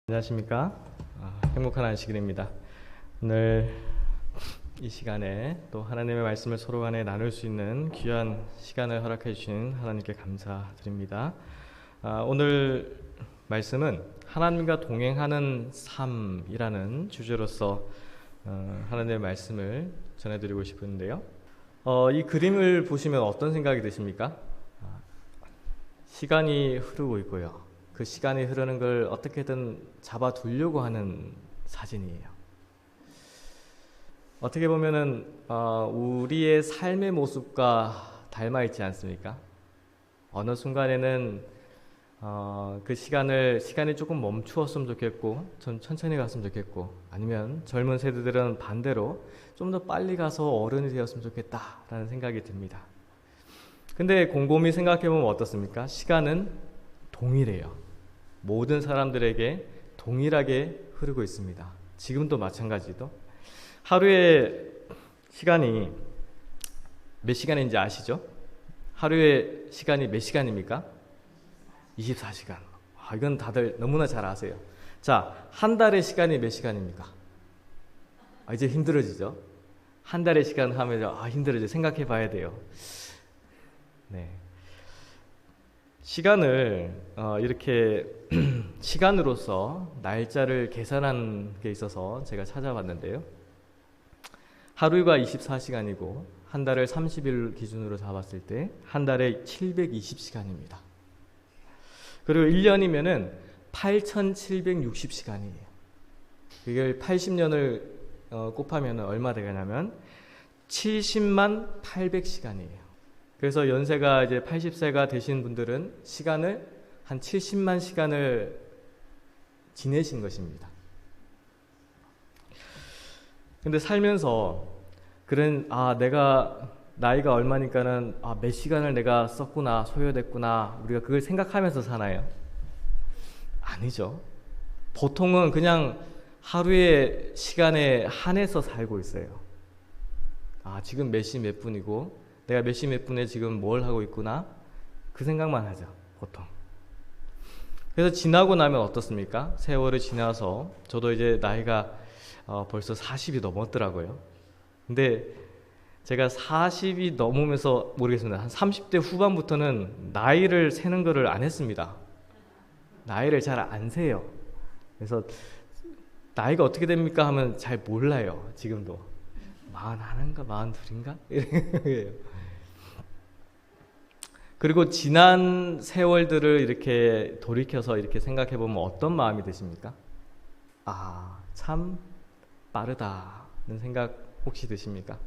안녕하십니까? 행복한 안식일입니다. 오늘 이 시간에 또 하나님의 말씀을 서로 간에 나눌 수 있는 귀한 시간을 허락해 주신 하나님께 감사드립니다. 오늘 말씀은 하나님과 동행하는 삶이라는 주제로서 하나님의 말씀을 전해드리고 싶은데요. 이 그림을 보시면 어떤 생각이 드십니까? 시간이 흐르고 있고요. 그 시간이 흐르는 걸 어떻게든 잡아두려고 하는 사진이에요. 어떻게 보면은 우리의 삶의 모습과 닮아 있지 않습니까? 어느 순간에는 그 시간이 조금 멈추었으면 좋겠고, 좀 천천히 갔으면 좋겠고, 아니면 젊은 세대들은 반대로 좀 더 빨리 가서 어른이 되었으면 좋겠다라는 생각이 듭니다. 근데 곰곰이 생각해보면 어떻습니까? 시간은 동일해요. 모든 사람들에게 동일하게 흐르고 있습니다. 지금도 마찬가지도. 하루의 시간이 몇 시간인지 아시죠? 하루의 시간이 몇 시간입니까? 24시간. 이건 다들 너무나 잘 아세요. 자, 한 달의 시간이 몇 시간입니까? 이제 힘들어지죠? 한 달의 시간 하면 힘들어져. 생각해 봐야 돼요. 네. 시간을 이렇게 시간으로서 날짜를 계산한 게 있어서 제가 찾아봤는데요. 하루가 24시간이고 한 달을 30일 기준으로 잡았을 때 한 달에 720시간입니다. 그리고 1년이면은 8,760시간이에요. 이걸 80년을 곱하면 얼마 되냐면 70만 800시간이에요. 그래서 연세가 이제 80세가 되신 분들은 시간을 한 70만 시간을 지내신 것입니다. 근데 살면서 내가 나이가 얼마니까는 몇 시간을 내가 썼구나, 소요됐구나, 우리가 그걸 생각하면서 사나요? 아니죠. 보통은 그냥 하루의 시간에 한해서 살고 있어요. 지금 몇 시 몇 분이고 내가 몇 시 몇 분에 지금 뭘 하고 있구나, 그 생각만 하죠, 보통. 그래서 지나고 나면 어떻습니까? 세월이 지나서 저도 이제 나이가 벌써 40이 넘었더라고요. 근데 제가 40이 넘으면서 모르겠습니다. 한 30대 후반부터는 나이를 세는 거를 안 했습니다. 나이를 잘 안 세요. 그래서 나이가 어떻게 됩니까 하면 잘 몰라요. 지금도 41인가 42인가 이래요. 그리고 지난 세월들을 이렇게 돌이켜서 이렇게 생각해 보면 어떤 마음이 드십니까? 참 빠르다는 생각 혹시 드십니까?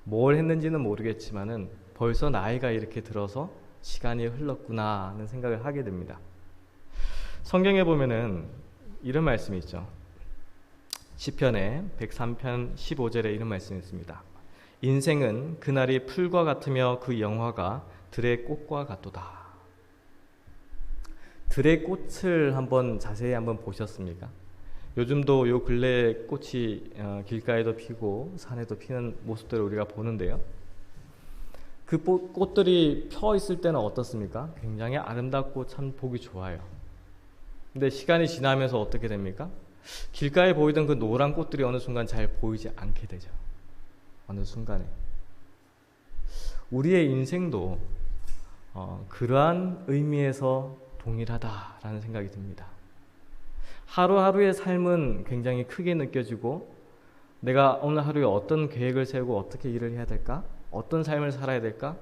뭘 했는지는 모르겠지만은 벌써 나이가 이렇게 들어서 시간이 흘렀구나 하는 생각을 하게 됩니다. 성경에 보면은 이런 말씀이 있죠. 시편의 103편 15절에 이런 말씀이 있습니다. 인생은 그날이 풀과 같으며 그 영화가 들의 꽃과 같도다. 들의 꽃을 자세히 한번 보셨습니까? 요즘도 요 근래에 꽃이 길가에도 피고 산에도 피는 모습들을 우리가 보는데요. 그 꽃들이 펴 있을 때는 어떻습니까? 굉장히 아름답고 참 보기 좋아요. 근데 시간이 지나면서 어떻게 됩니까? 길가에 보이던 그 노란 꽃들이 어느 순간 잘 보이지 않게 되죠. 어느 순간에. 우리의 인생도 그러한 의미에서 동일하다라는 생각이 듭니다. 하루하루의 삶은 굉장히 크게 느껴지고, 내가 오늘 하루에 어떤 계획을 세우고 어떻게 일을 해야 될까? 어떤 삶을 살아야 될까?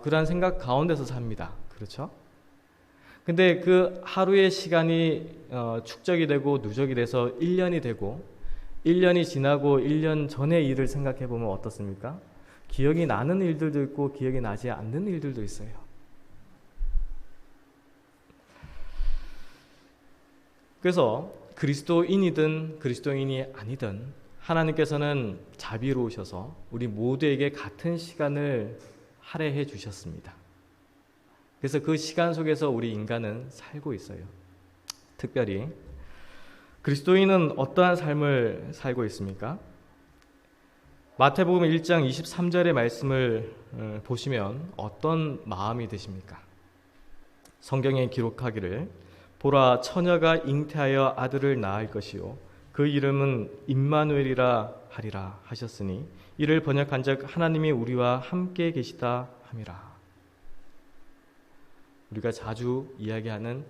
그러한 생각 가운데서 삽니다. 그렇죠? 근데 그 하루의 시간이 축적이 되고 누적이 돼서 1년이 되고, 1년이 지나고 1년 전의 일을 생각해 보면 어떻습니까? 기억이 나는 일들도 있고 기억이 나지 않는 일들도 있어요. 그래서 그리스도인이든 그리스도인이 아니든 하나님께서는 자비로우셔서 우리 모두에게 같은 시간을 할애해 주셨습니다. 그래서 그 시간 속에서 우리 인간은 살고 있어요. 특별히 그리스도인은 어떠한 삶을 살고 있습니까? 마태복음 1장 23절의 말씀을 보시면 어떤 마음이 드십니까? 성경에 기록하기를 보라, 처녀가 잉태하여 아들을 낳을 것이요 그 이름은 임마누엘이라 하리라 하셨으니 이를 번역한즉 하나님이 우리와 함께 계시다 함이라. 우리가 자주 이야기하는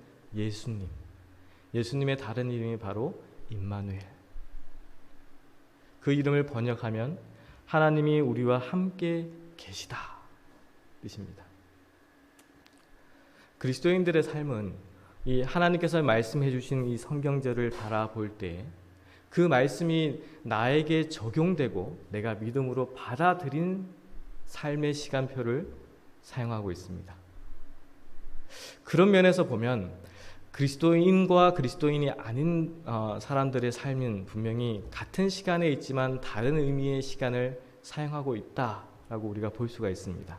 예수님의 다른 이름이 바로 임마누엘. 그 이름을 번역하면 하나님이 우리와 함께 계시다 뜻입니다. 그리스도인들의 삶은 이 하나님께서 말씀해 주신 이 성경절을 바라볼 때 그 말씀이 나에게 적용되고 내가 믿음으로 받아들인 삶의 시간표를 사용하고 있습니다. 그런 면에서 보면 그리스도인과 그리스도인이 아닌 사람들의 삶은 분명히 같은 시간에 있지만 다른 의미의 시간을 사용하고 있다라고 우리가 볼 수가 있습니다.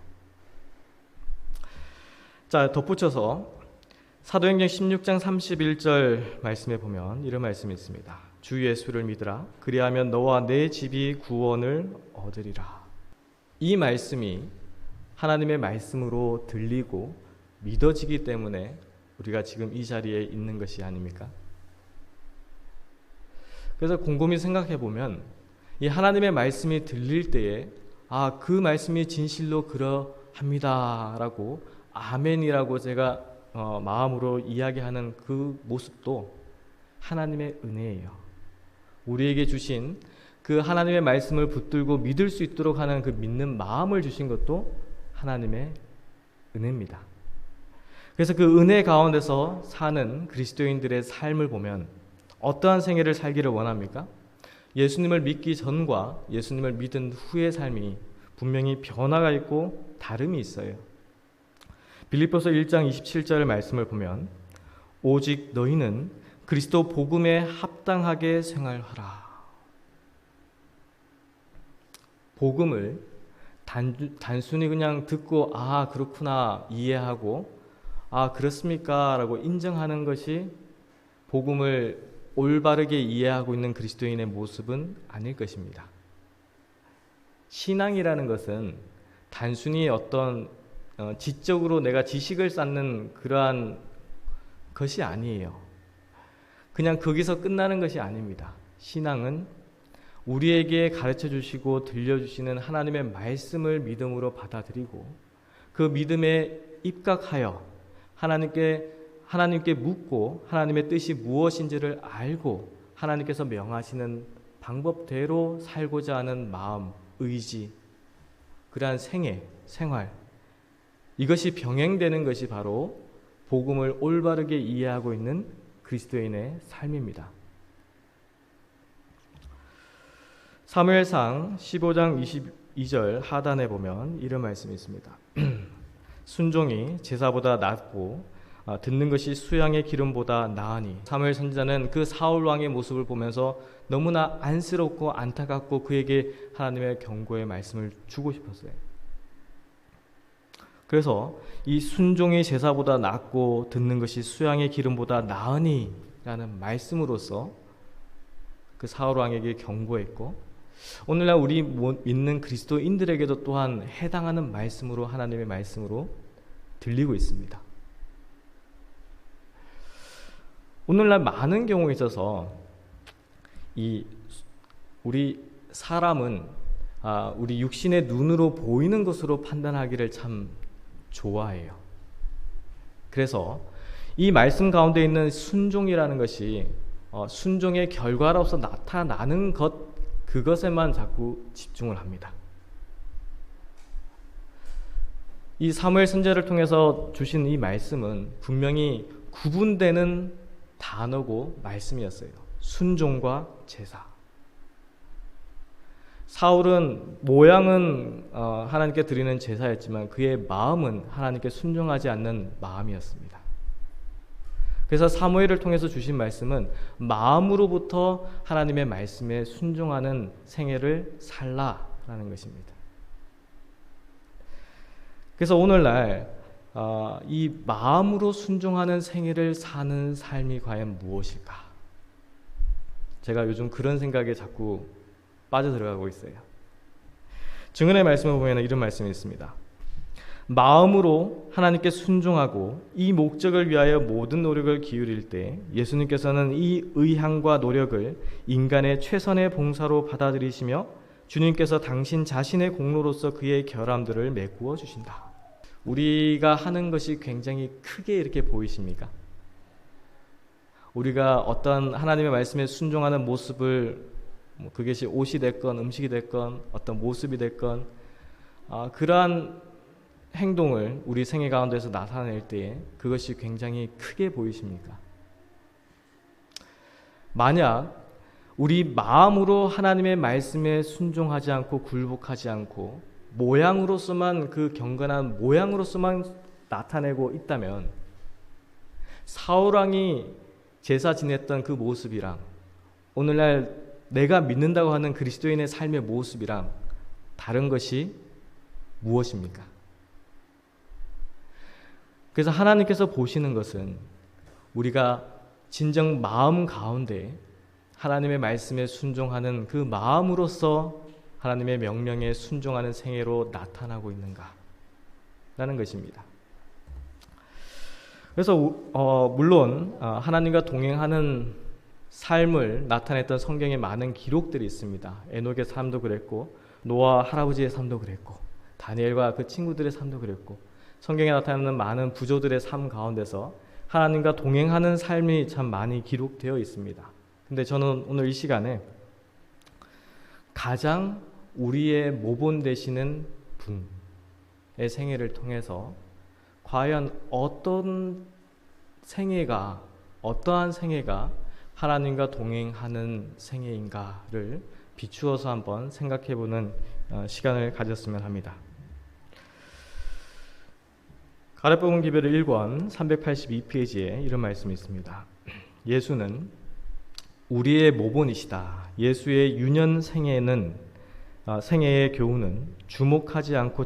자, 덧붙여서 사도행전 16장 31절 말씀에 보면 이런 말씀이 있습니다. 주 예수를 믿으라. 그리하면 너와 내 집이 구원을 얻으리라. 이 말씀이 하나님의 말씀으로 들리고 믿어지기 때문에 우리가 지금 이 자리에 있는 것이 아닙니까? 그래서 곰곰이 생각해 보면 이 하나님의 말씀이 들릴 때에 그 말씀이 진실로 그러합니다라고 아멘이라고 제가 마음으로 이야기하는 그 모습도 하나님의 은혜예요. 우리에게 주신 그 하나님의 말씀을 붙들고 믿을 수 있도록 하는 그 믿는 마음을 주신 것도 하나님의 은혜입니다. 그래서 그 은혜 가운데서 사는 그리스도인들의 삶을 보면 어떠한 생애를 살기를 원합니까? 예수님을 믿기 전과 예수님을 믿은 후의 삶이 분명히 변화가 있고 다름이 있어요. 빌립보서 1장 27절 말씀을 보면 오직 너희는 그리스도 복음에 합당하게 생활하라. 복음을 단순히 그냥 듣고 그렇구나 이해하고 그렇습니까? 라고 인정하는 것이 복음을 올바르게 이해하고 있는 그리스도인의 모습은 아닐 것입니다. 신앙이라는 것은 단순히 어떤 지적으로 내가 지식을 쌓는 그러한 것이 아니에요. 그냥 거기서 끝나는 것이 아닙니다. 신앙은 우리에게 가르쳐 주시고 들려주시는 하나님의 말씀을 믿음으로 받아들이고 그 믿음에 입각하여 하나님께 묻고 하나님의 뜻이 무엇인지를 알고 하나님께서 명하시는 방법대로 살고자 하는 마음, 의지, 그러한 생활, 이것이 병행되는 것이 바로 복음을 올바르게 이해하고 있는 그리스도인의 삶입니다. 사무엘상 15장 22절 하단에 보면 이런 말씀이 있습니다. 순종이 제사보다 낫고 듣는 것이 수양의 기름보다 나으니. 사무엘 선지자는 그 사울 왕의 모습을 보면서 너무나 안쓰럽고 안타깝고 그에게 하나님의 경고의 말씀을 주고 싶었어요. 그래서 이 순종이 제사보다 낫고 듣는 것이 수양의 기름보다 나으니 라는 말씀으로서 그 사울 왕에게 경고했고 오늘날 우리 믿는 그리스도인들에게도 또한 해당하는 말씀으로 하나님의 말씀으로 들리고 있습니다. 오늘날 많은 경우에 있어서 우리 사람은 우리 육신의 눈으로 보이는 것으로 판단하기를 참 좋아해요. 그래서 이 말씀 가운데 있는 순종이라는 것이 순종의 결과로서 나타나는 그것에만 자꾸 집중을 합니다. 이 사무엘 선지자를 통해서 주신 이 말씀은 분명히 구분되는 단어고 말씀이었어요. 순종과 제사. 사울은 모양은 하나님께 드리는 제사였지만 그의 마음은 하나님께 순종하지 않는 마음이었습니다. 그래서 사무엘을 통해서 주신 말씀은 마음으로부터 하나님의 말씀에 순종하는 생애를 살라라는 것입니다. 그래서 오늘날 이 마음으로 순종하는 생애를 사는 삶이 과연 무엇일까? 제가 요즘 그런 생각에 자꾸 빠져들어가고 있어요. 증언의 말씀을 보면 이런 말씀이 있습니다. 마음으로 하나님께 순종하고 이 목적을 위하여 모든 노력을 기울일 때 예수님께서는 이 의향과 노력을 인간의 최선의 봉사로 받아들이시며 주님께서 당신 자신의 공로로서 그의 결함들을 메꾸어 주신다. 우리가 하는 것이 굉장히 크게 이렇게 보이십니까? 우리가 어떤 하나님의 말씀에 순종하는 모습을 그것이 옷이 됐건 음식이 됐건 어떤 모습이 됐건 그러한 행동을 우리 생애 가운데서 나타낼 때에 그것이 굉장히 크게 보이십니까? 만약 우리 마음으로 하나님의 말씀에 순종하지 않고 굴복하지 않고 모양으로서만 그 경건한 모양으로서만 나타내고 있다면 사울왕이 제사 지냈던 그 모습이랑 오늘날 내가 믿는다고 하는 그리스도인의 삶의 모습이랑 다른 것이 무엇입니까? 그래서 하나님께서 보시는 것은 우리가 진정 마음 가운데 하나님의 말씀에 순종하는 그 마음으로서 하나님의 명령에 순종하는 생애로 나타나고 있는가 라는 것입니다. 그래서 물론 하나님과 동행하는 삶을 나타냈던 성경에 많은 기록들이 있습니다. 에녹의 삶도 그랬고 노아 할아버지의 삶도 그랬고 다니엘과 그 친구들의 삶도 그랬고 성경에 나타나는 많은 부조들의 삶 가운데서 하나님과 동행하는 삶이 참 많이 기록되어 있습니다. 근데 저는 오늘 이 시간에 가장 우리의 모본 되시는 분의 생애를 통해서 과연 어떠한 생애가 하나님과 동행하는 생애인가를 비추어서 한번 생각해보는 시간을 가졌으면 합니다. 가래복음 기별의 1권 382페이지에 이런 말씀이 있습니다. 예수는 우리의 모본이시다. 예수의 유년 생애의 교훈은 주목하지 않고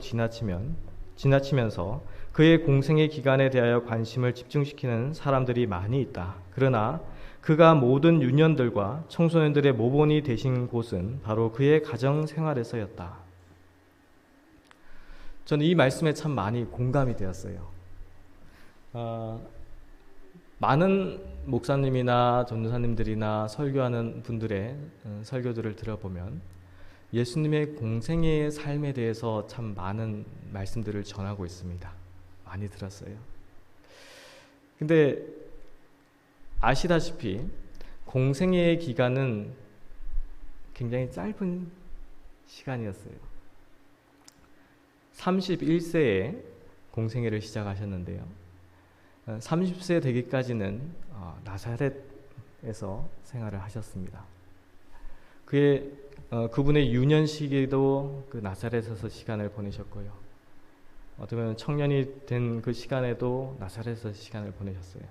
지나치면서 그의 공생의 기간에 대하여 관심을 집중시키는 사람들이 많이 있다. 그러나 그가 모든 유년들과 청소년들의 모본이 되신 곳은 바로 그의 가정 생활에서였다. 저는 이 말씀에 참 많이 공감이 되었어요. 많은 목사님이나 전도사님들이나 설교하는 분들의 설교들을 들어보면 예수님의 공생애의 삶에 대해서 참 많은 말씀들을 전하고 있습니다. 많이 들었어요. 근데 아시다시피 공생애의 기간은 굉장히 짧은 시간이었어요. 31세에 공생애를 시작하셨는데요. 30세 되기까지는 나사렛에서 생활을 하셨습니다. 그분의 유년 시기도 그 나사렛에서 시간을 보내셨고요. 어떻게 보면 청년이 된 그 시간에도 나사렛에서 시간을 보내셨어요.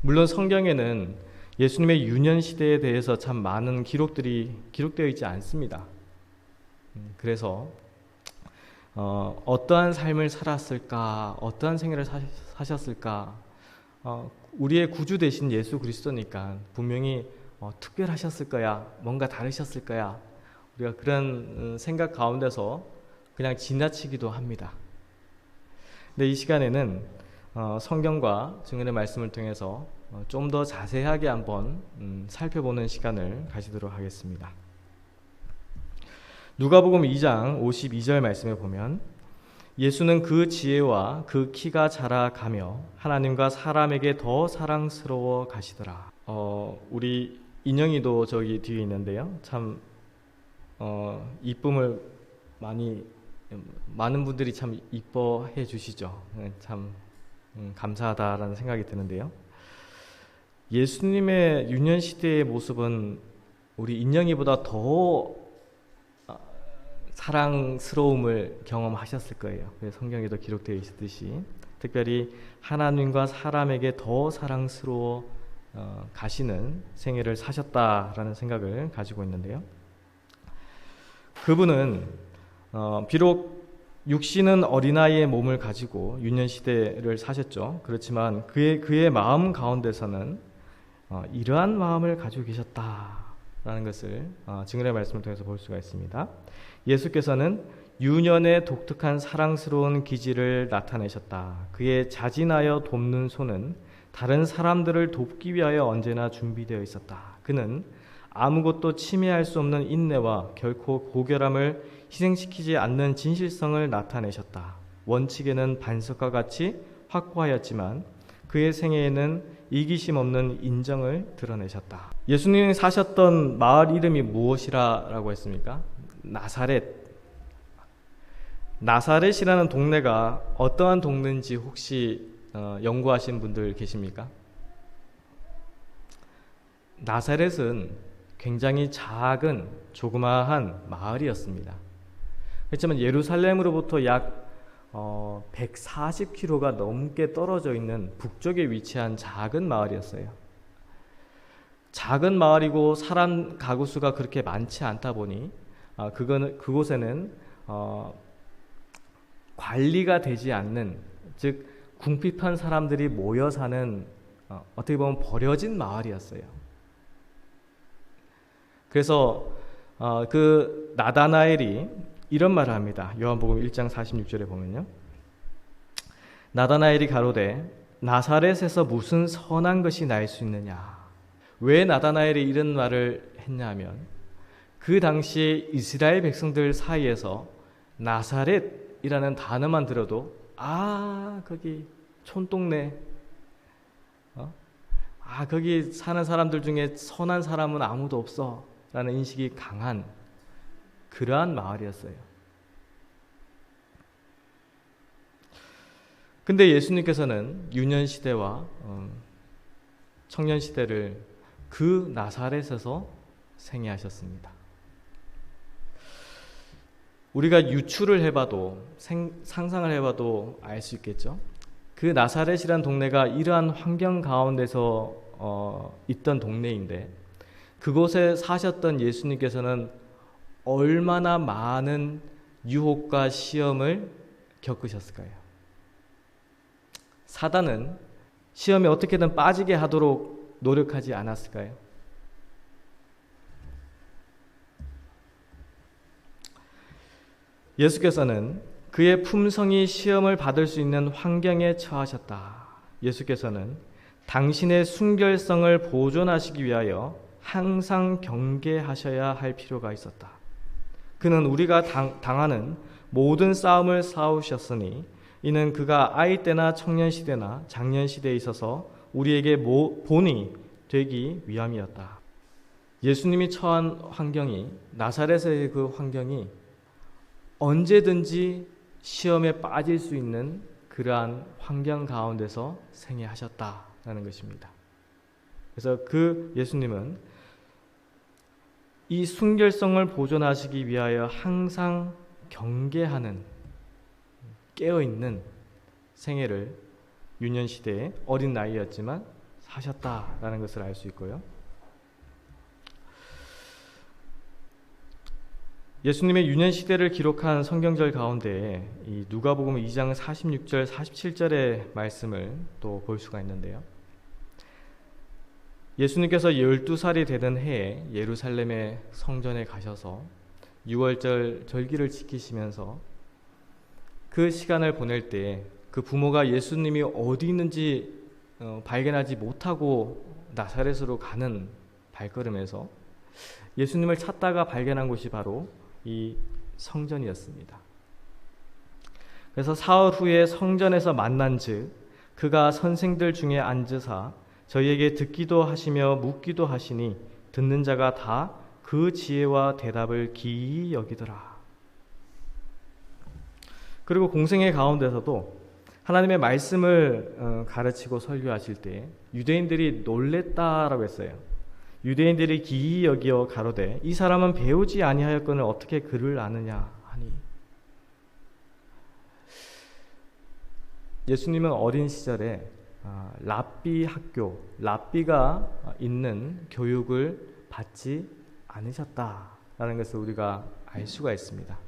물론 성경에는 예수님의 유년 시대에 대해서 참 많은 기록들이 기록되어 있지 않습니다. 그래서 어떠한 삶을 살았을까, 어떠한 생애를 사셨을까, 우리의 구주 되신 예수 그리스도니까 분명히 특별하셨을 거야, 뭔가 다르셨을 거야, 우리가 그런 생각 가운데서 그냥 지나치기도 합니다. 근데 이 시간에는 성경과 증언의 말씀을 통해서 좀 더 자세하게 한번 살펴보는 시간을 가지도록 하겠습니다. 누가복음 2장 52절 말씀에 보면 예수는 그 지혜와 그 키가 자라가며 하나님과 사람에게 더 사랑스러워 가시더라. 우리 인영이도 저기 뒤에 있는데요. 참 이쁨을 많은 분들이 참 이뻐해 주시죠. 참 감사하다라는 생각이 드는데요. 예수님의 유년 시대의 모습은 우리 인영이보다 더 사랑스러움을 경험하셨을 거예요. 성경에도 기록되어 있듯이 특별히 하나님과 사람에게 더 사랑스러워 가시는 생애를 사셨다라는 생각을 가지고 있는데요. 그분은 비록 육신은 어린아이의 몸을 가지고 유년 시대를 사셨죠. 그렇지만 그의 마음 가운데서는 이러한 마음을 가지고 계셨다라는 것을 증언의 말씀을 통해서 볼 수가 있습니다. 예수께서는 유년의 독특한 사랑스러운 기질을 나타내셨다. 그의 자진하여 돕는 손은 다른 사람들을 돕기 위하여 언제나 준비되어 있었다. 그는 아무것도 침해할 수 없는 인내와 결코 고결함을 희생시키지 않는 진실성을 나타내셨다. 원칙에는 반석과 같이 확고하였지만 그의 생애에는 이기심 없는 인정을 드러내셨다. 예수님이 사셨던 마을 이름이 무엇이라고 했습니까? 나사렛. 나사렛이라는 동네가 어떠한 동네인지 혹시 연구하신 분들 계십니까? 나사렛은 굉장히 작은 조그마한 마을이었습니다. 그렇지만 예루살렘으로부터 약 140km가 넘게 떨어져 있는 북쪽에 위치한 작은 마을이었어요. 작은 마을이고 사람 가구 수가 그렇게 많지 않다 보니 그곳에는 관리가 되지 않는, 즉 궁핍한 사람들이 모여 사는 어떻게 보면 버려진 마을이었어요. 그래서 그 나다나엘이 이런 말을 합니다. 요한복음 1장 46절에 보면요. 나다나엘이 가로되 나사렛에서 무슨 선한 것이 날 수 있느냐. 왜 나다나엘이 이런 말을 했냐 하면 그 당시에 이스라엘 백성들 사이에서 나사렛이라는 단어만 들어도 거기 촌동네, 거기 사는 사람들 중에 선한 사람은 아무도 없어 라는 인식이 강한 그러한 마을이었어요. 근데 예수님께서는 유년시대와 청년시대를 그 나사렛에서 생애하셨습니다. 우리가 유추를 해봐도 상상을 해봐도 알 수 있겠죠. 그 나사렛이란 동네가 이러한 환경 가운데서 있던 동네인데 그곳에 사셨던 예수님께서는 얼마나 많은 유혹과 시험을 겪으셨을까요? 사단은 시험에 어떻게든 빠지게 하도록 노력하지 않았을까요? 예수께서는 그의 품성이 시험을 받을 수 있는 환경에 처하셨다. 예수께서는 당신의 순결성을 보존하시기 위하여 항상 경계하셔야 할 필요가 있었다. 그는 우리가 당하는 모든 싸움을 싸우셨으니 이는 그가 아이 때나 청년 시대나 장년 시대에 있어서 우리에게 본이 되기 위함이었다. 예수님이 처한 환경이, 나사렛의 그 환경이 언제든지 시험에 빠질 수 있는 그러한 환경 가운데서 생애하셨다라는 것입니다. 그래서 그 예수님은 이 순결성을 보존하시기 위하여 항상 경계하는, 깨어있는 생애를 유년시대에 어린 나이였지만 사셨다라는 것을 알 수 있고요. 예수님의 유년시대를 기록한 성경절 가운데 이 누가복음 2장 46절, 47절의 말씀을 또 볼 수가 있는데요. 예수님께서 12살이 되던 해에 예루살렘의 성전에 가셔서 유월절 절기를 지키시면서 그 시간을 보낼 때 그 부모가 예수님이 어디 있는지 발견하지 못하고 나사렛으로 가는 발걸음에서 예수님을 찾다가 발견한 곳이 바로 이 성전이었습니다. 그래서 사흘 후에 성전에서 만난즉 그가 선생들 중에 앉으사 저희에게 듣기도 하시며 묻기도 하시니 듣는 자가 다 그 지혜와 대답을 기이 여기더라. 그리고 공생의 가운데서도 하나님의 말씀을 가르치고 설교하실 때 유대인들이 놀랬다라고 했어요. 유대인들이 기이 여기어 가로되 이 사람은 배우지 아니하였거늘 어떻게 글을 아느냐 하니. 예수님은 어린 시절에 랍비 학교, 랍비가 있는 교육을 받지 않으셨다라는 것을 우리가 알 수가 있습니다.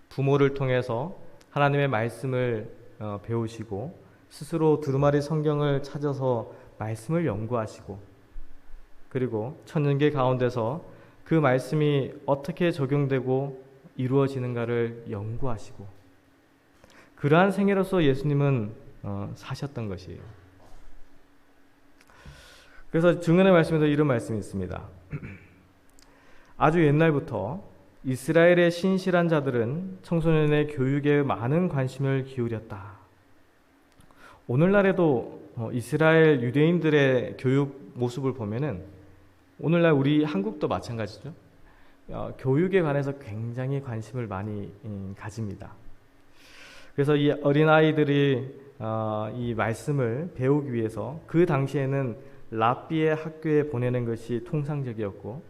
부모를 통해서 하나님의 말씀을 배우시고 스스로 두루마리 성경을 찾아서 말씀을 연구하시고 그리고 천년계 가운데서 그 말씀이 어떻게 적용되고 이루어지는가를 연구하시고 그러한 생애로서 예수님은 사셨던 것이에요. 그래서 증언의 말씀에도 이런 말씀이 있습니다. 아주 옛날부터 이스라엘의 신실한 자들은 청소년의 교육에 많은 관심을 기울였다. 오늘날에도 이스라엘 유대인들의 교육 모습을 보면은 오늘날 우리 한국도 마찬가지죠. 교육에 관해서 굉장히 관심을 많이 가집니다. 그래서 이 어린아이들이 이 말씀을 배우기 위해서 그 당시에는 랍비의 학교에 보내는 것이 통상적이었고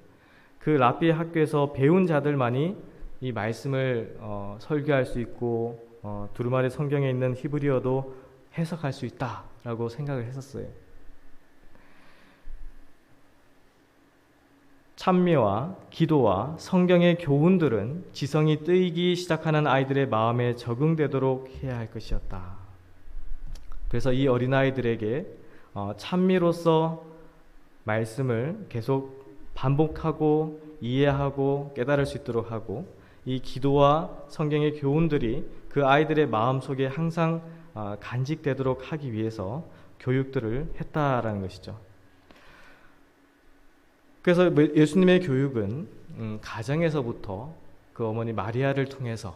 그 랍비의 학교에서 배운 자들만이 이 말씀을 설교할 수 있고 두루마리 성경에 있는 히브리어도 해석할 수 있다라고 생각을 했었어요. 찬미와 기도와 성경의 교훈들은 지성이 뜨이기 시작하는 아이들의 마음에 적응되도록 해야 할 것이었다. 그래서 이 어린아이들에게 찬미로서 말씀을 계속 반복하고 이해하고 깨달을 수 있도록 하고 이 기도와 성경의 교훈들이 그 아이들의 마음속에 항상 간직되도록 하기 위해서 교육들을 했다라는 것이죠. 그래서 예수님의 교육은 가정에서부터 그 어머니 마리아를 통해서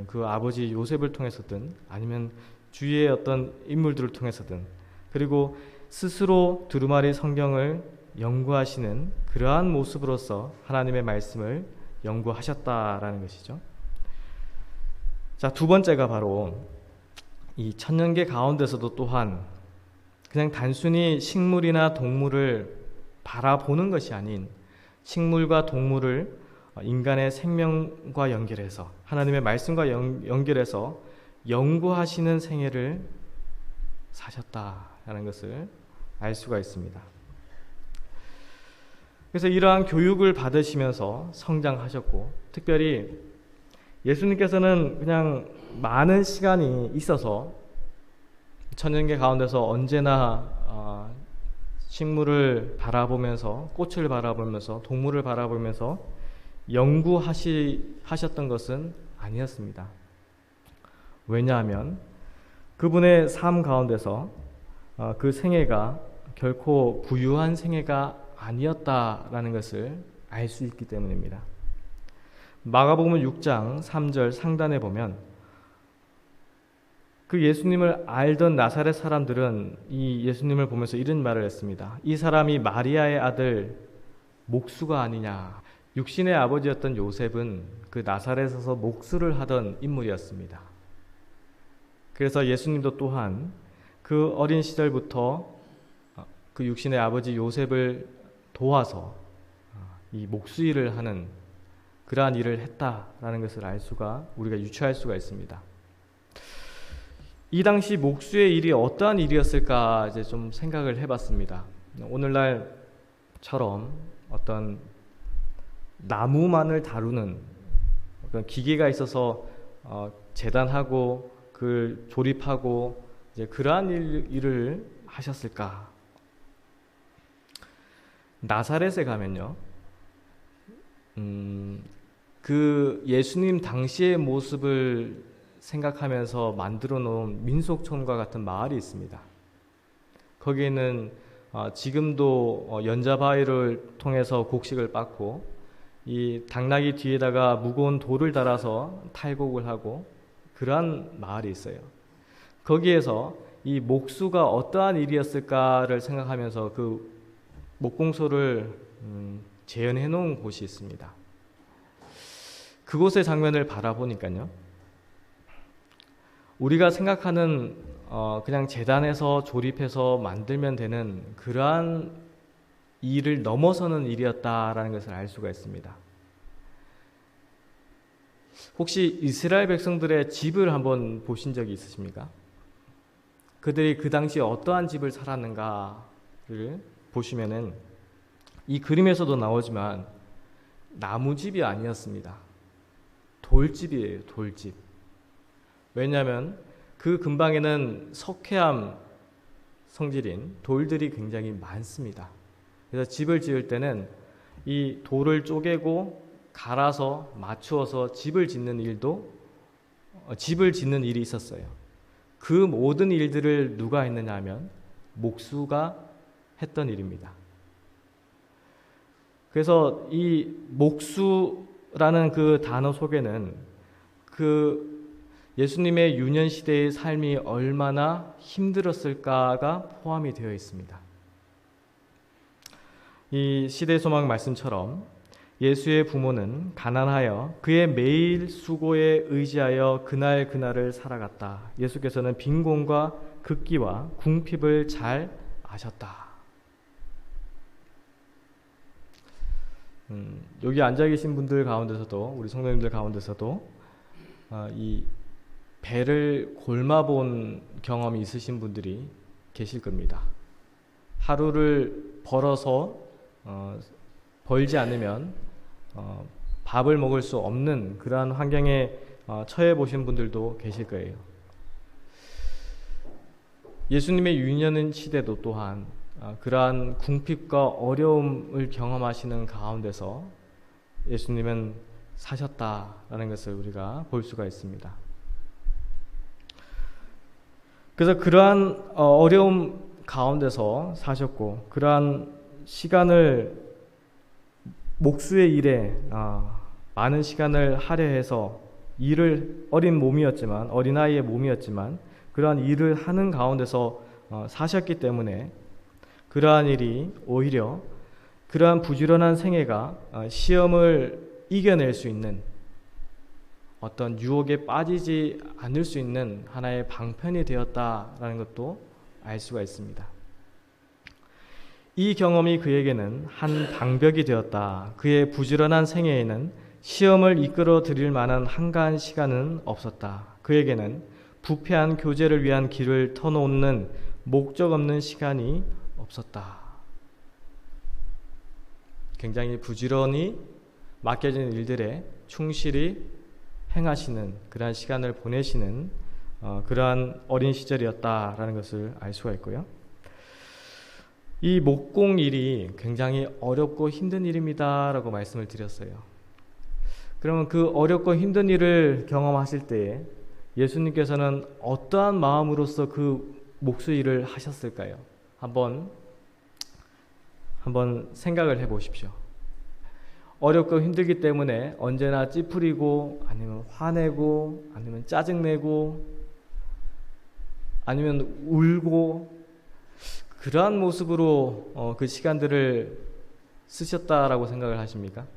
그 아버지 요셉을 통해서든 아니면 주위의 어떤 인물들을 통해서든 그리고 스스로 두루마리 성경을 연구하시는 그러한 모습으로서 하나님의 말씀을 연구하셨다라는 것이죠. 자, 두 번째가 바로 이 천년계 가운데서도 또한 그냥 단순히 식물이나 동물을 바라보는 것이 아닌 식물과 동물을 인간의 생명과 연결해서 하나님의 말씀과 연결해서 연구하시는 생애를 사셨다라는 것을 알 수가 있습니다. 그래서 이러한 교육을 받으시면서 성장하셨고 특별히 예수님께서는 그냥 많은 시간이 있어서 천년계 가운데서 언제나 식물을 바라보면서 꽃을 바라보면서 동물을 바라보면서 연구하셨던 것은 아니었습니다. 왜냐하면 그분의 삶 가운데서 그 생애가 결코 부유한 생애가 아니었다라는 것을 알 수 있기 때문입니다. 마가복음 6장 3절 상단에 보면 그 예수님을 알던 나사렛 사람들은 이 예수님을 보면서 이런 말을 했습니다. 이 사람이 마리아의 아들 목수가 아니냐. 육신의 아버지였던 요셉은 그 나사렛에서 목수를 하던 인물이었습니다. 그래서 예수님도 또한 그 어린 시절부터 그 육신의 아버지 요셉을 도와서 이 목수 일을 하는 그러한 일을 했다라는 것을 우리가 유추할 수가 있습니다. 이 당시 목수의 일이 어떠한 일이었을까 이제 좀 생각을 해봤습니다. 오늘날처럼 어떤 나무만을 다루는 어떤 기계가 있어서 재단하고 그걸 조립하고 이제 그러한 일을 하셨을까? 나사렛에 가면요, 그 예수님 당시의 모습을 생각하면서 만들어 놓은 민속촌과 같은 마을이 있습니다. 거기에는 지금도 연자바위를 통해서 곡식을 빻고 이 당나귀 뒤에다가 무거운 돌을 달아서 탈곡을 하고 그러한 마을이 있어요. 거기에서 이 목수가 어떠한 일이었을까를 생각하면서 그 목공소를 재현해 놓은 곳이 있습니다. 그곳의 장면을 바라보니까요, 우리가 생각하는 그냥 재단해서 조립해서 만들면 되는 그러한 일을 넘어서는 일이었다라는 것을 알 수가 있습니다. 혹시 이스라엘 백성들의 집을 한번 보신 적이 있으십니까? 그들이 그 당시에 어떠한 집을 살았는가를 보시면은 이 그림에서도 나오지만 나무집이 아니었습니다. 돌집이에요, 돌집. 왜냐하면 그 근방에는 석회암 성질인 돌들이 굉장히 많습니다. 그래서 집을 지을 때는 이 돌을 쪼개고 갈아서 맞추어서 집을 짓는 일이 있었어요. 그 모든 일들을 누가 했느냐 하면 목수가 했던 일입니다. 그래서 이 목수라는 그 단어 속에는 그 예수님의 유년 시대의 삶이 얼마나 힘들었을까가 포함이 되어 있습니다. 이 시대 소망 말씀처럼 예수의 부모는 가난하여 그의 매일 수고에 의지하여 그날 그날을 살아갔다. 예수께서는 빈곤과 극기와 궁핍을 잘 아셨다. 여기 앉아 계신 분들 가운데서도, 우리 성도님들 가운데서도 이 배를 골마본 경험이 있으신 분들이 계실 겁니다. 하루를 벌어서 벌지 않으면 밥을 먹을 수 없는 그러한 환경에 처해 보신 분들도 계실 거예요. 예수님의 유년 시대도 또한 그러한 궁핍과 어려움을 경험하시는 가운데서 예수님은 사셨다라는 것을 우리가 볼 수가 있습니다. 그래서 그러한 어려움 가운데서 사셨고, 그러한 시간을 목수의 일에 많은 시간을 할애해서 어린아이의 몸이었지만 그러한 일을 하는 가운데서 사셨기 때문에 그러한 일이 오히려 그러한 부지런한 생애가 시험을 이겨낼 수 있는, 어떤 유혹에 빠지지 않을 수 있는 하나의 방편이 되었다라는 것도 알 수가 있습니다. 이 경험이 그에게는 한 방벽이 되었다. 그의 부지런한 생애에는 시험을 이끌어 드릴 만한 한가한 시간은 없었다. 그에게는 부패한 교제를 위한 길을 터놓는 목적 없는 시간이 없었다. 굉장히 부지런히 맡겨진 일들에 충실히 행하시는 그러한 시간을 보내시는 그러한 어린 시절이었다라는 것을 알 수가 있고요. 이 목공 일이 굉장히 어렵고 힘든 일입니다라고 말씀을 드렸어요. 그러면 그 어렵고 힘든 일을 경험하실 때에 예수님께서는 어떠한 마음으로서 그 목수 일을 하셨을까요? 한번 생각을 해보십시오. 어렵고 힘들기 때문에 언제나 찌푸리고, 아니면 화내고, 아니면 짜증내고, 아니면 울고, 그러한 모습으로 그 시간들을 쓰셨다라고 생각을 하십니까?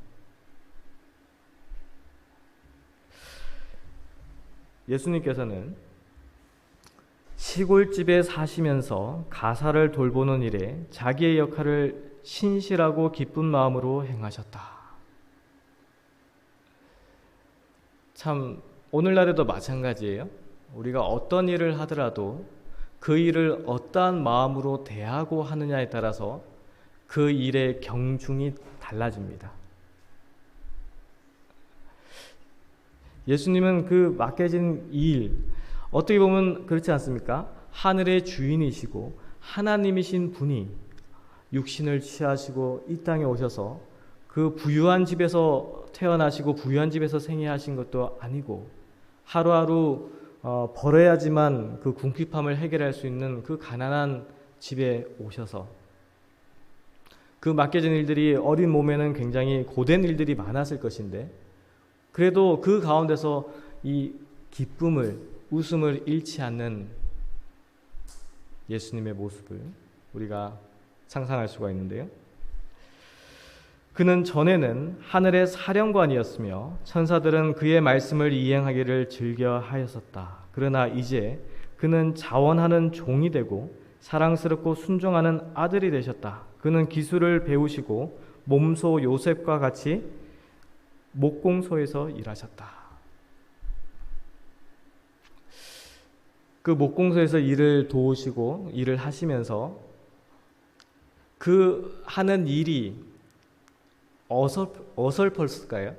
예수님께서는 시골집에 사시면서 가사를 돌보는 일에 자기의 역할을 신실하고 기쁜 마음으로 행하셨다. 참 오늘날에도 마찬가지예요. 우리가 어떤 일을 하더라도 그 일을 어떠한 마음으로 대하고 하느냐에 따라서 그 일의 경중이 달라집니다. 예수님은 그 맡겨진 일, 어떻게 보면 그렇지 않습니까? 하늘의 주인이시고 하나님이신 분이 육신을 취하시고 이 땅에 오셔서 그 부유한 집에서 태어나시고 부유한 집에서 생애하신 것도 아니고, 하루하루 벌어야지만 그 궁핍함을 해결할 수 있는 그 가난한 집에 오셔서 그 맡겨진 일들이 어린 몸에는 굉장히 고된 일들이 많았을 것인데, 그래도 그 가운데서 이 기쁨을, 웃음을 잃지 않는 예수님의 모습을 우리가 상상할 수가 있는데요. 그는 전에는 하늘의 사령관이었으며 천사들은 그의 말씀을 이행하기를 즐겨 하였었다. 그러나 이제 그는 자원하는 종이 되고 사랑스럽고 순종하는 아들이 되셨다. 그는 기술을 배우시고 몸소 요셉과 같이 목공소에서 일하셨다. 그 목공소에서 일을 도우시고 일을 하시면서 그 하는 일이 어설펐을까요?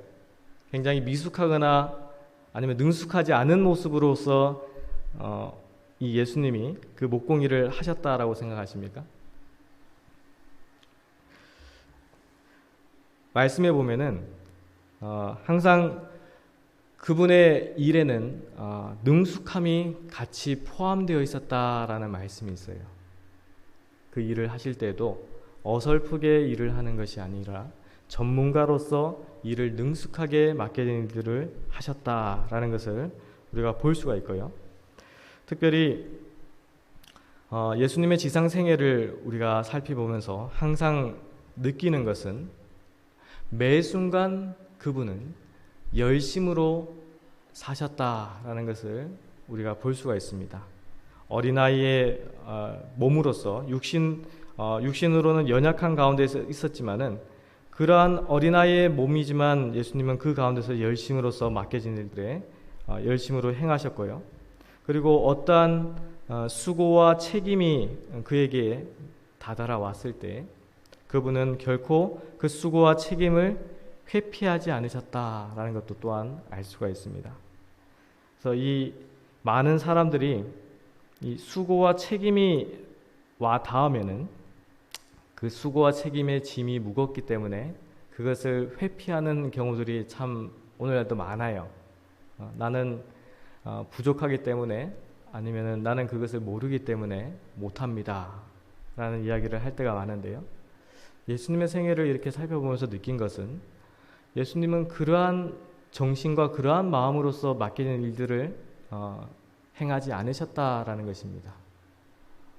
굉장히 미숙하거나 아니면 능숙하지 않은 모습으로서 이 예수님이 그 목공 일을 하셨다라고 생각하십니까? 말씀에 보면은 항상 그분의 일에는 능숙함이 같이 포함되어 있었다라는 말씀이 있어요. 그 일을 하실 때도 어설프게 일을 하는 것이 아니라 전문가로서 일을 능숙하게 맡겨진 일들을 하셨다라는 것을 우리가 볼 수가 있고요. 특별히 예수님의 지상 생애를 우리가 살펴보면서 항상 느끼는 것은 매 순간 그분은 열심으로 사셨다라는 것을 우리가 볼 수가 있습니다. 어린아이의 몸으로서 육신으로는 연약한 가운데 있었지만은 그러한 어린아이의 몸이지만 예수님은 그 가운데서 열심으로서 맡겨진 일들에 열심으로 행하셨고요. 그리고 어떠한 수고와 책임이 그에게 다다라왔을 때 그분은 결코 그 수고와 책임을 회피하지 않으셨다라는 것도 또한 알 수가 있습니다. 그래서 이 많은 사람들이 이 수고와 책임이 와 닿으면은 그 수고와 책임의 짐이 무겁기 때문에 그것을 회피하는 경우들이 참 오늘날도 많아요. 나는 부족하기 때문에 아니면은 나는 그것을 모르기 때문에 못합니다 라는 이야기를 할 때가 많은데요. 예수님의 생애를 이렇게 살펴보면서 느낀 것은 예수님은 그러한 정신과 그러한 마음으로서 맡기는 일들을 행하지 않으셨다라는 것입니다.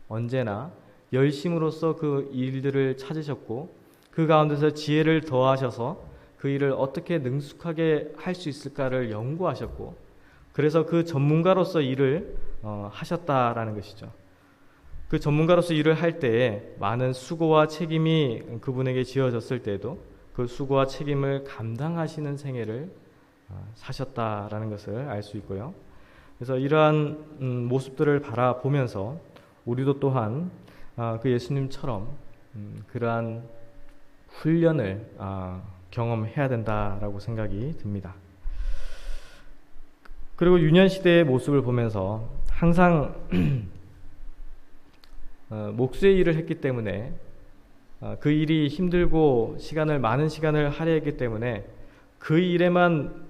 언제나 열심으로써 그 일들을 찾으셨고 그 가운데서 지혜를 더하셔서 그 일을 어떻게 능숙하게 할 수 있을까를 연구하셨고 그래서 그 전문가로서 일을 하셨다라는 것이죠. 그 전문가로서 일을 할 때에 많은 수고와 책임이 그분에게 지어졌을 때도 그 수고와 책임을 감당하시는 생애를 사셨다라는 것을 알 수 있고요. 그래서 이러한 모습들을 바라보면서 우리도 또한 그 예수님처럼 그러한 훈련을 경험해야 된다라고 생각이 듭니다. 그리고 유년시대의 모습을 보면서 항상 목수의 일을 했기 때문에 그 일이 힘들고 많은 시간을 할애했기 때문에 그 일에만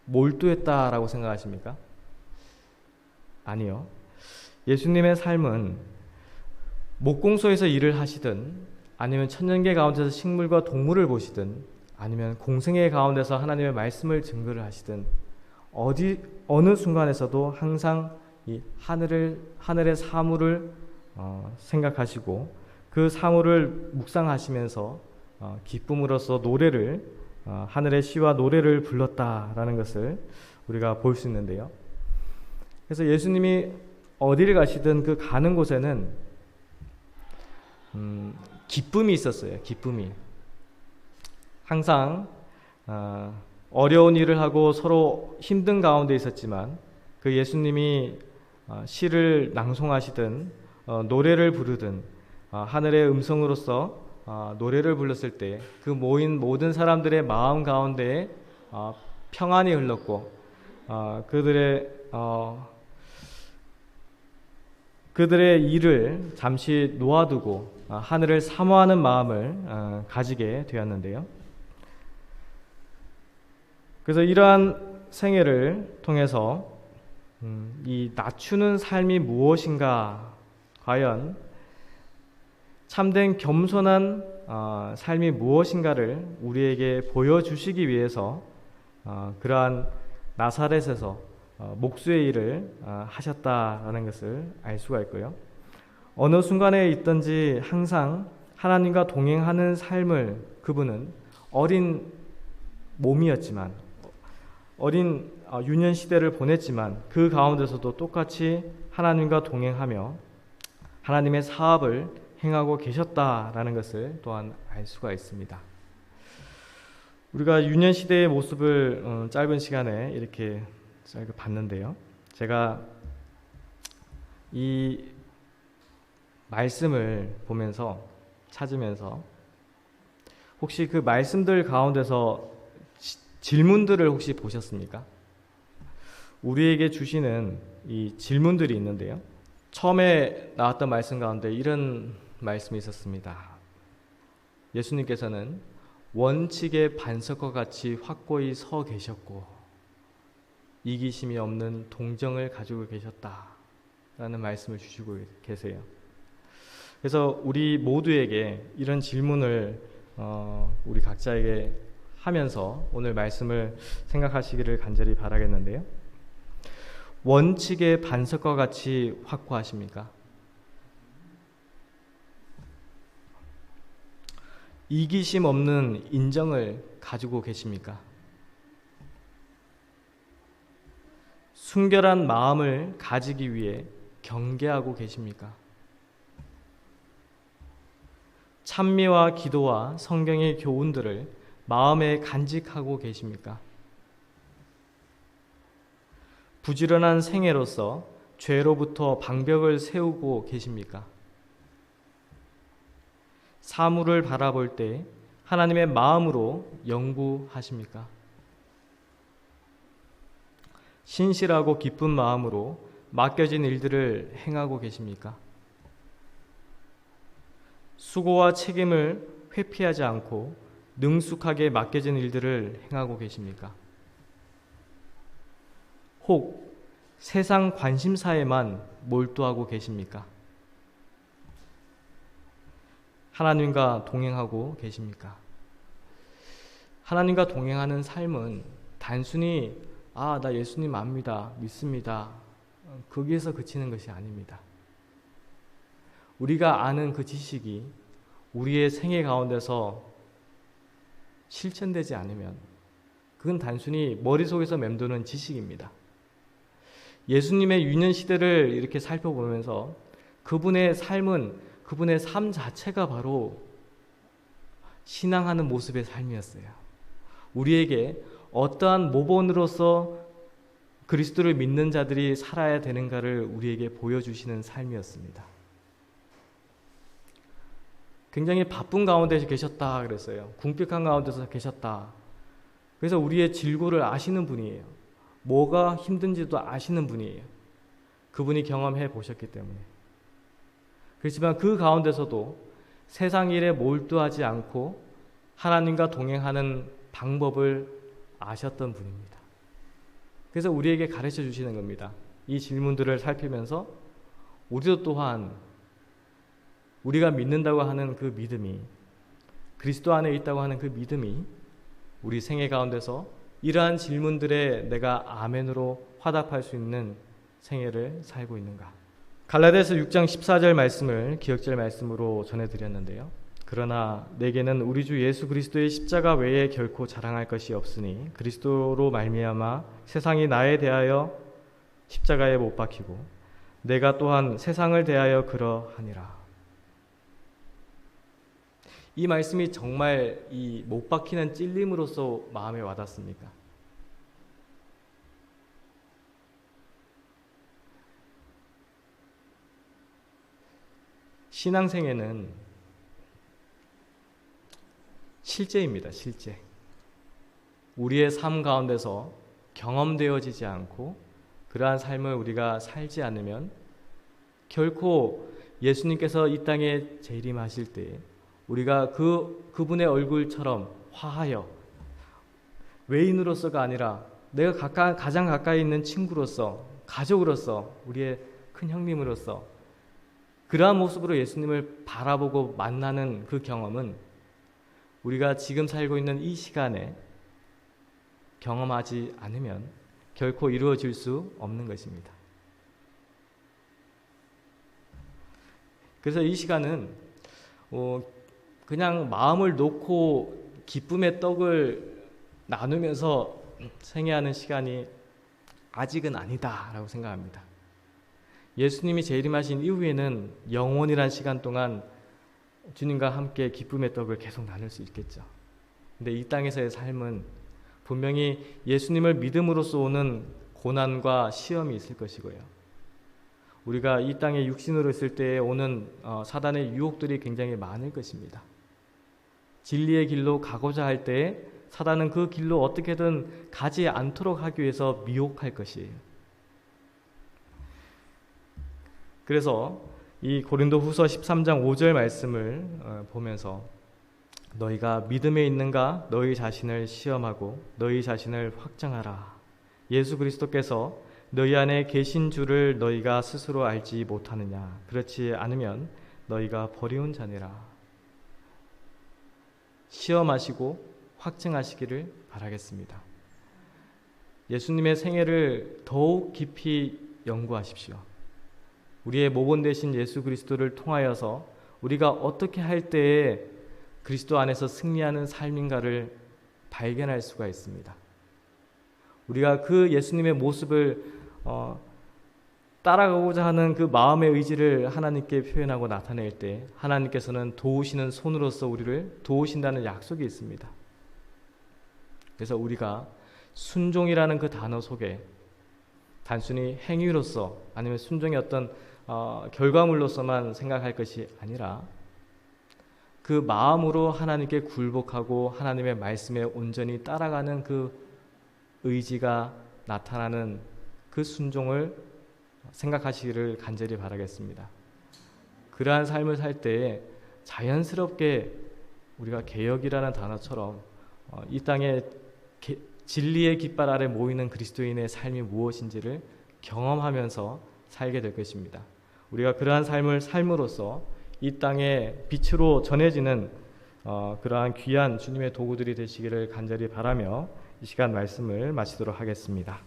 몰두했다라고 생각하십니까? 아니요. 예수님의 삶은 목공소에서 일을 하시든 아니면 천년계 가운데서 식물과 동물을 보시든 아니면 공생애 가운데서 하나님의 말씀을 증거를 하시든 어느 순간에서도 항상 이 하늘의 사물을 생각하시고 그 사물을 묵상하시면서 기쁨으로써 노래를 하늘의 시와 노래를 불렀다라는 것을 우리가 볼 수 있는데요. 그래서 예수님이 어디를 가시든 그 가는 곳에는 기쁨이 있었어요. 기쁨이. 항상 어려운 일을 하고 서로 힘든 가운데 있었지만 그 예수님이 시를 낭송하시든 노래를 부르든 하늘의 음성으로서 노래를 불렀을 때 그 모인 모든 사람들의 마음 가운데에 평안이 흘렀고 그들의 일을 잠시 놓아두고 하늘을 사모하는 마음을 가지게 되었는데요. 그래서 이러한 생애를 통해서 이 낮추는 삶이 무엇인가, 과연 참된 겸손한 삶이 무엇인가를 우리에게 보여주시기 위해서 그러한 나사렛에서 목수의 일을 하셨다라는 것을 알 수가 있고요. 어느 순간에 있든지 항상 하나님과 동행하는 삶을 그분은 어린 몸이었지만 어린 유년 시대를 보냈지만 그 가운데서도 똑같이 하나님과 동행하며 하나님의 사업을 행하고 계셨다라는 것을 또한 알 수가 있습니다. 우리가 유년 시대의 모습을 짧은 시간에 이렇게 짧게 봤는데요. 제가 이 말씀을 보면서 찾으면서 혹시 그 말씀들 가운데서 질문들을 혹시 보셨습니까? 우리에게 주시는 이 질문들이 있는데요. 처음에 나왔던 말씀 가운데 이런 말씀이 있었습니다. 예수님께서는 원칙의 반석과 같이 확고히 서 계셨고 이기심이 없는 동정을 가지고 계셨다라는 말씀을 주시고 계세요. 그래서 우리 모두에게 이런 질문을 우리 각자에게 하면서 오늘 말씀을 생각하시기를 간절히 바라겠는데요. 원칙의 반석과 같이 확고하십니까? 이기심 없는 인정을 가지고 계십니까? 순결한 마음을 가지기 위해 경계하고 계십니까? 찬미와 기도와 성경의 교훈들을 마음에 간직하고 계십니까? 부지런한 생애로서 죄로부터 방벽을 세우고 계십니까? 사물을 바라볼 때 하나님의 마음으로 영구하십니까? 신실하고 기쁜 마음으로 맡겨진 일들을 행하고 계십니까? 수고와 책임을 회피하지 않고 능숙하게 맡겨진 일들을 행하고 계십니까? 혹 세상 관심사에만 몰두하고 계십니까? 하나님과 동행하고 계십니까? 하나님과 동행하는 삶은 단순히 나 예수님 압니다, 믿습니다, 거기에서 그치는 것이 아닙니다. 우리가 아는 그 지식이 우리의 생애 가운데서 실천되지 않으면 그건 단순히 머릿속에서 맴도는 지식입니다. 예수님의 유년 시대를 이렇게 살펴보면서 그분의 삶은, 그분의 삶 자체가 바로 신앙하는 모습의 삶이었어요. 우리에게 어떠한 모본으로서 그리스도를 믿는 자들이 살아야 되는가를 우리에게 보여주시는 삶이었습니다. 굉장히 바쁜 가운데 계셨다 그랬어요. 궁핍한 가운데서 계셨다. 그래서 우리의 질고를 아시는 분이에요. 뭐가 힘든지도 아시는 분이에요. 그분이 경험해 보셨기 때문에. 그렇지만 그 가운데서도 세상 일에 몰두하지 않고 하나님과 동행하는 방법을 아셨던 분입니다. 그래서 우리에게 가르쳐 주시는 겁니다. 이 질문들을 살피면서 우리도 또한 우리가 믿는다고 하는 그 믿음이, 그리스도 안에 있다고 하는 그 믿음이 우리 생애 가운데서 이러한 질문들에 내가 아멘으로 화답할 수 있는 생애를 살고 있는가. 갈라디아서 6장 14절 말씀을 기억절 말씀으로 전해드렸는데요. 그러나 내게는 우리 주 예수 그리스도의 십자가 외에 결코 자랑할 것이 없으니 그리스도로 말미암아 세상이 나에 대하여 십자가에 못 박히고 내가 또한 세상을 대하여 그러하니라. 이 말씀이 정말 이 못 박히는 찔림으로써 마음에 와닿습니까? 신앙생애는 실제입니다. 실제. 우리의 삶 가운데서 경험되어지지 않고 그러한 삶을 우리가 살지 않으면 결코 예수님께서 이 땅에 재림하실 때 우리가 그분의 얼굴처럼 화하여 외인으로서가 아니라 내가 가장 가까이 있는 친구로서, 가족으로서, 우리의 큰 형님으로서 그러한 모습으로 예수님을 바라보고 만나는 그 경험은 우리가 지금 살고 있는 이 시간에 경험하지 않으면 결코 이루어질 수 없는 것입니다. 그래서 이 시간은 그냥 마음을 놓고 기쁨의 떡을 나누면서 생애하는 시간이 아직은 아니다라고 생각합니다. 예수님이 재림하신 이후에는 영원이란 시간 동안 주님과 함께 기쁨의 떡을 계속 나눌 수 있겠죠. 근데 이 땅에서의 삶은 분명히 예수님을 믿음으로써 오는 고난과 시험이 있을 것이고요. 우리가 이 땅에 육신으로 있을 때 오는 사단의 유혹들이 굉장히 많을 것입니다. 진리의 길로 가고자 할 때 사단은 그 길로 어떻게든 가지 않도록 하기 위해서 미혹할 것이에요. 그래서 이 고린도후서 13장 5절 말씀을 보면서 너희가 믿음에 있는가 너희 자신을 시험하고 너희 자신을 확증하라. 예수 그리스도께서 너희 안에 계신 줄을 너희가 스스로 알지 못하느냐. 그렇지 않으면 너희가 버리운 자니라. 시험하시고 확증하시기를 바라겠습니다. 예수님의 생애를 더욱 깊이 연구하십시오. 우리의 모본 되신 예수 그리스도를 통하여서 우리가 어떻게 할 때에 그리스도 안에서 승리하는 삶인가를 발견할 수가 있습니다. 우리가 그 예수님의 모습을 따라가고자 하는 그 마음의 의지를 하나님께 표현하고 나타낼 때 하나님께서는 도우시는 손으로서 우리를 도우신다는 약속이 있습니다. 그래서 우리가 순종이라는 그 단어 속에 단순히 행위로서 아니면 순종의 어떤 결과물로서만 생각할 것이 아니라 그 마음으로 하나님께 굴복하고 하나님의 말씀에 온전히 따라가는 그 의지가 나타나는 그 순종을 생각하시기를 간절히 바라겠습니다. 그러한 삶을 살 때에 자연스럽게 우리가 개혁이라는 단어처럼 이 땅에 진리의 깃발 아래 모이는 그리스도인의 삶이 무엇인지를 경험하면서 살게 될 것입니다. 우리가 그러한 삶을 삶으로써 이 땅에 빛으로 전해지는 그러한 귀한 주님의 도구들이 되시기를 간절히 바라며 이 시간 말씀을 마치도록 하겠습니다.